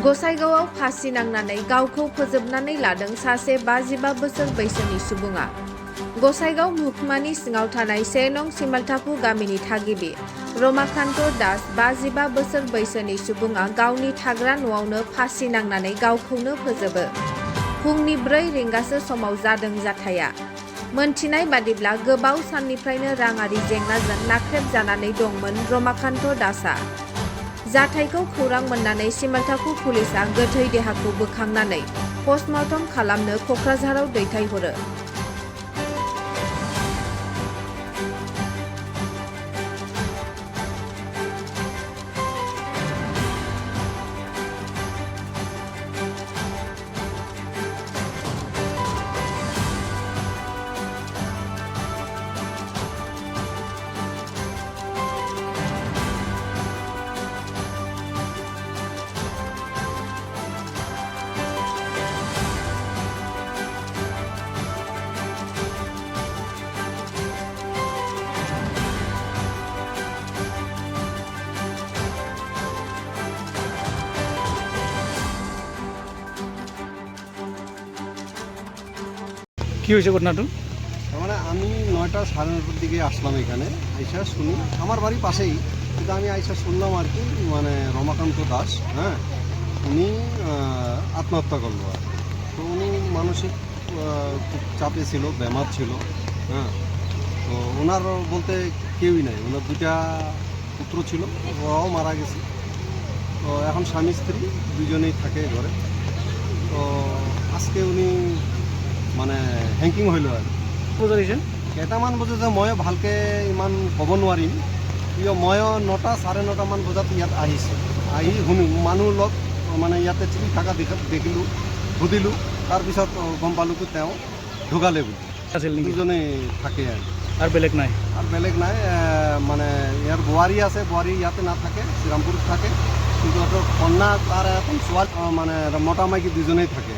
गसाइगावआव फासि नांनानै गावखौ फोजोबनानै लादों सासे 55 बोसोर बैसोनि सुबुङा। गसाइगाव महकुमानि सिङाव थानाय 1 नं सिमालथाफु गामिनि थागिबि रमाकान्त दास 55 बोसोर बैसोनि सुबुङा गावनि थाग्रा न'आवनो फासि नांनानै गावखौनो फोजोबो। फुंनि 4 रिंगासो समाव जादों जाथाया। मोनथिनाय बादिब्ला गोबाव साननिफ्रायनो राङारि जेंनाजों नाख्रेबजानानै दंमोन रमाकान्त दासआ। जाथायखौ खौरां मोननानै सिमालथाफु पुलिसआ गोथै देहाखौ बोखांनानै पस्टमर्टम खालामनो क'क्राझाराव दैथायहरो। কি হয়েছে ঘটনাটা? মানে আমি 9টা সাড়ে 9টার দিকে আসলাম এখানে, আইসা শুনি আমার বাড়ি পাশেই, কিন্তু আমি আইসা শুনলাম আর কি মানে রমাকান্ত দাস, হ্যাঁ, উনি আত্মহত্যা করলো। আর তো উনি মানসিক খুব চাপে ছিল, বেমার ছিল, হ্যাঁ। তো ওনার বলতে কেউই নাই, ওনার 2টা পুত্র ছিল, ওরাও মারা গেছে। তো এখন স্বামী স্ত্রী দুজনেই থাকে ঘরে। তো আজকে উনি মানে হেংকিং হইল আৰু বুজা দিছে কেইটামান বজাতে মই ভালকৈ ইমান ক'ব নোৱাৰিম, কিয় মই 9টা চাৰে 9টামান বজাত ইয়াত আহিছোঁ। আহি শুনো মানুহ লগ মানে ইয়াতে চিঠি থকা দেখিলোঁ, সুধিলোঁ, তাৰপিছত গম পালোঁ কি তেওঁ ঢুকালে বুলি। আছিল নেকি? দুজনেই থাকে আর বেলেগ নাই? আৰু বেলেগ নাই। মানে ইয়াৰ বোৱাৰী আছে, বোৱাৰী ইয়াতে নাথাকে, শ্ৰীৰামপুৰত থাকে, কিন্তু কন্যা তাৰ এখন ছোৱালী মানে মতা মাইকী দুজনেই থাকে।